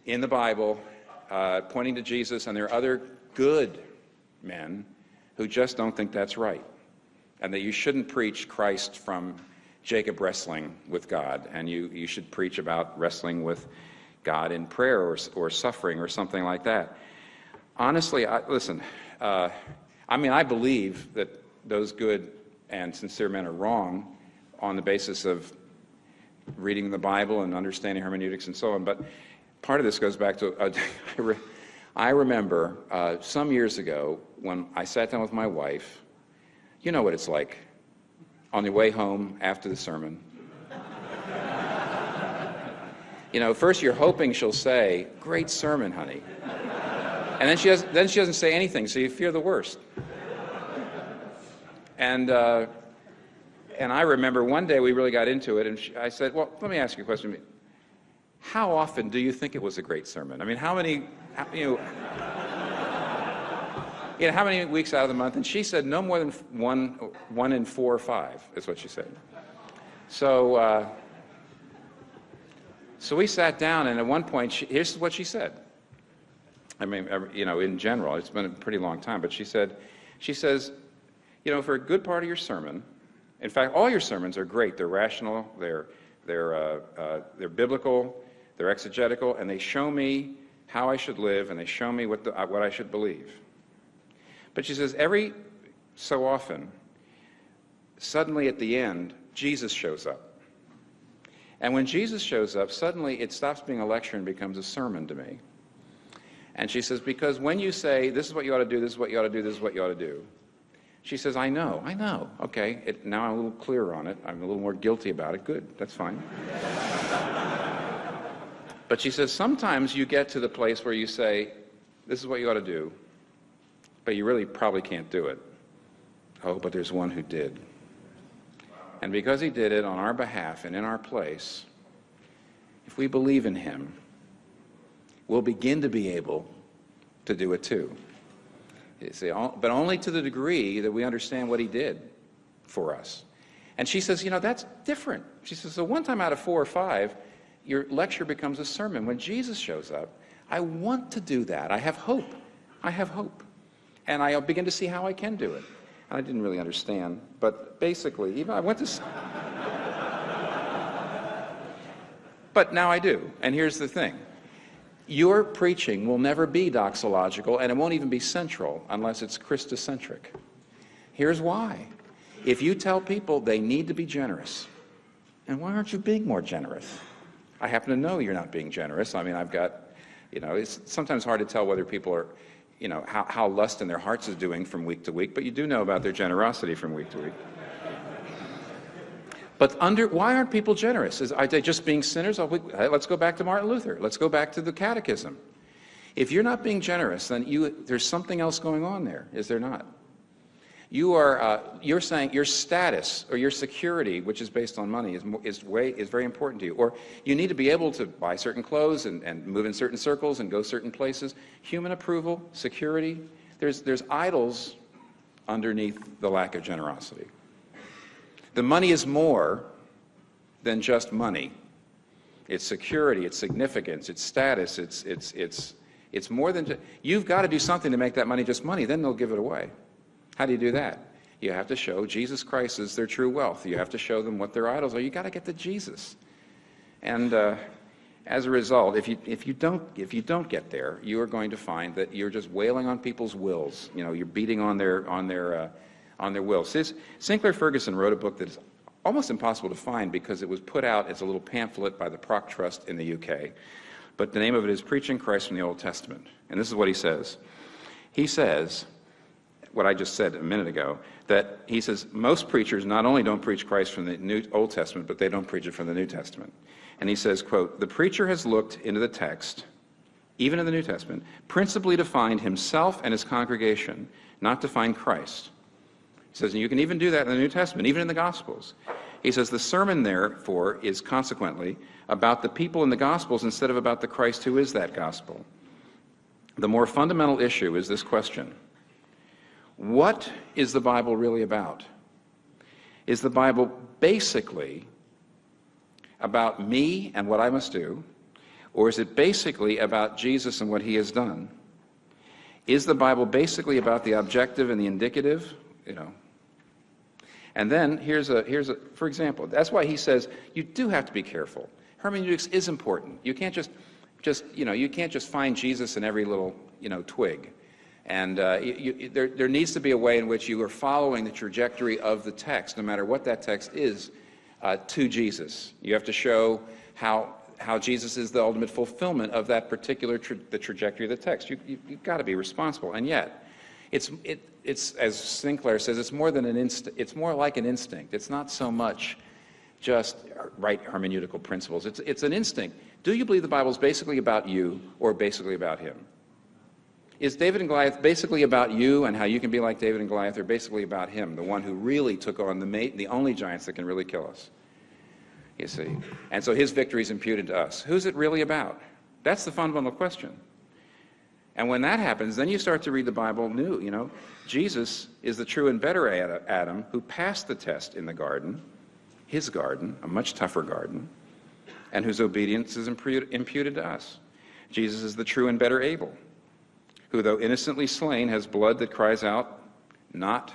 in the Bible pointing to Jesus, and there are other good men who just don't think that's right, and that you shouldn't preach Christ from Jacob wrestling with God, and you should preach about wrestling with God in prayer or suffering or something like that. Honestly, I believe that those good and sincere men are wrong on the basis of reading the Bible and understanding hermeneutics and so on, but part of this goes back to, I remember some years ago when I sat down with my wife. You know what it's like on the way home after the sermon. First you're hoping she'll say, "Great sermon, honey." And then she doesn't say anything, so you fear the worst. And I remember one day we really got into it, and I said, "Well, let me ask you a question. How often do you think it was a great sermon? I mean, how many weeks out of the month?" And she said, "No more than one in 4 or 5, is what she said. So we sat down, and at one point, here's what she said. I mean, in general, it's been a pretty long time, but she says, for a good part of your sermon, in fact, all your sermons are great. They're rational, they're biblical, they're exegetical, and they show me how I should live, and they show me what I should believe. But she says, every so often, suddenly at the end, Jesus shows up. And when Jesus shows up, suddenly it stops being a lecture and becomes a sermon to me. And she says, because when you say, this is what you ought to do, this is what you ought to do, this is what you ought to do, she says, I know, okay, now I'm a little clearer on it, I'm a little more guilty about it, good, that's fine. But she says, sometimes you get to the place where you say, this is what you ought to do, but you really probably can't do it. Oh, but there's one who did. And because he did it on our behalf and in our place, if we believe in him, we'll begin to be able to do it too. You see, but only to the degree that we understand what he did for us. And she says, that's different. She says, so one time out of 4 or 5, your lecture becomes a sermon. When Jesus shows up, I want to do that. I have hope. And I'll begin to see how I can do it. And I didn't really understand, but basically, even I went to... But now I do. And here's the thing. Your preaching will never be doxological, and it won't even be central unless it's Christocentric. Here's why. If you tell people they need to be generous, and why aren't you being more generous? I happen to know you're not being generous. I mean, I've got, it's sometimes hard to tell whether people are, how lust in their hearts is doing from week to week, but you do know about their generosity from week to week. But why aren't people generous? Are they just being sinners? Let's go back to Martin Luther. Let's go back to the Catechism. If you're not being generous, then there's something else going on there, is there not? You're saying your status or your security, which is based on money, is very important to you. Or you need to be able to buy certain clothes and move in certain circles and go certain places. Human approval, security. There's idols underneath the lack of generosity. The money is more than just money. It's security, it's significance, it's status, it's more than you've got to do something to make that money just money, then they'll give it away. How do you do that? You have to show Jesus Christ is their true wealth. You have to show them what their idols are. You got to get to Jesus. And as a result, if you don't get there, you are going to find that you're just wailing on people's wills. You're beating on their wills. Sinclair Ferguson wrote a book that is almost impossible to find because it was put out as a little pamphlet by the Proc Trust in the UK. But the name of it is Preaching Christ from the Old Testament. And this is what he says. He says, what I just said a minute ago, that he says most preachers not only don't preach Christ from the Old Testament, but they don't preach it from the New Testament. And he says, quote, the preacher has looked into the text, even in the New Testament, principally to find himself and his congregation, not to find Christ. He says, and you can even do that in the New Testament, even in the Gospels. He says, the sermon, therefore, is consequently about the people in the Gospels instead of about the Christ who is that gospel. The more fundamental issue is this question. What is the Bible really about? Is the Bible basically about me and what I must do? Or is it basically about Jesus and what he has done? Is the Bible basically about the objective and the indicative? And then here's a for example, that's why he says you do have to be careful. Hermeneutics is important. You can't you can't just find Jesus in every little twig. And there needs to be a way in which you are following the trajectory of the text, no matter what that text is, to Jesus. You have to show how Jesus is the ultimate fulfillment of that particular the trajectory of the text. You've got to be responsible. And yet, it's as Sinclair says, it's more than an instinct. It's more like an instinct. It's not so much just right hermeneutical principles. It's an instinct. Do you believe the Bible is basically about you or basically about him? Is David and Goliath basically about you and how you can be like David and Goliath, or basically about him, the one who really took on the only giants that can really kill us? You see? And so his victory is imputed to us. Who's it really about? That's the fundamental question. And when that happens, then you start to read the Bible new. Jesus is the true and better Adam who passed the test in the garden, his garden, a much tougher garden, and whose obedience is imputed to us. Jesus is the true and better Abel, who, though innocently slain, has blood that cries out, not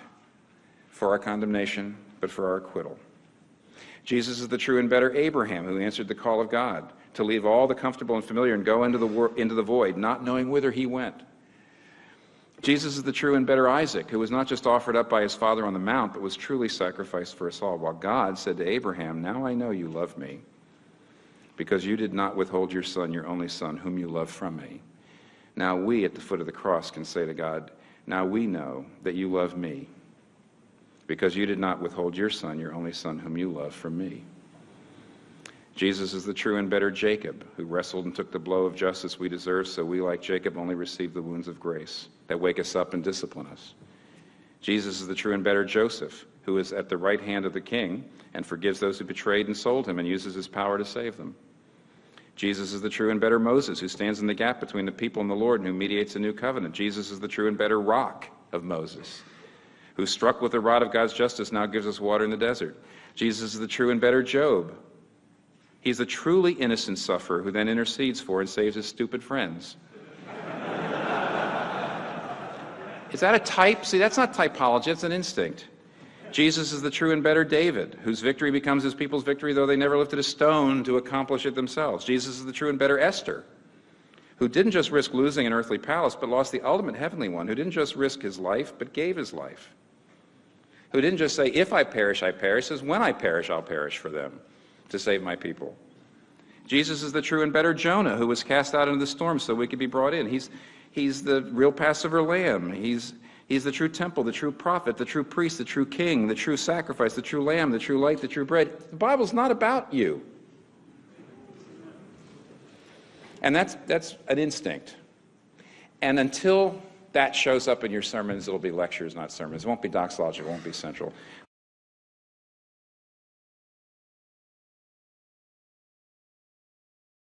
for our condemnation, but for our acquittal. Jesus is the true and better Abraham, who answered the call of God to leave all the comfortable and familiar and go into the void, not knowing whither he went. Jesus is the true and better Isaac, who was not just offered up by his father on the mount, but was truly sacrificed for us all, while God said to Abraham, "Now I know you love me, because you did not withhold your son, your only son, whom you love, from me." Now we, at the foot of the cross, can say to God, "Now we know that you love me, because you did not withhold your son, your only son, whom you love, from me." Jesus is the true and better Jacob, who wrestled and took the blow of justice we deserve, so we, like Jacob, only receive the wounds of grace that wake us up and discipline us. Jesus is the true and better Joseph, who is at the right hand of the king and forgives those who betrayed and sold him and uses his power to save them. Jesus is the true and better Moses, who stands in the gap between the people and the Lord and who mediates a new covenant. Jesus is the true and better rock of Moses, who, struck with the rod of God's justice, now gives us water in the desert. Jesus is the true and better Job. He's the truly innocent sufferer who then intercedes for and saves his stupid friends. Is that a type? See, that's not typology, that's an instinct. Jesus is the true and better David, whose victory becomes his people's victory, though they never lifted a stone to accomplish it themselves. Jesus is the true and better Esther, who didn't just risk losing an earthly palace, but lost the ultimate heavenly one, who didn't just risk his life, but gave his life, who didn't just say, "If I perish, I perish," says, "When I perish, I'll perish for them, to save my people." Jesus is the true and better Jonah, who was cast out into the storm so we could be brought in. He's the real Passover lamb. He's the true temple, the true prophet, the true priest, the true king, the true sacrifice, the true lamb, the true light, the true bread. The Bible's not about you. And that's an instinct. And until that shows up in your sermons, it'll be lectures, not sermons. It won't be doxological, it won't be central.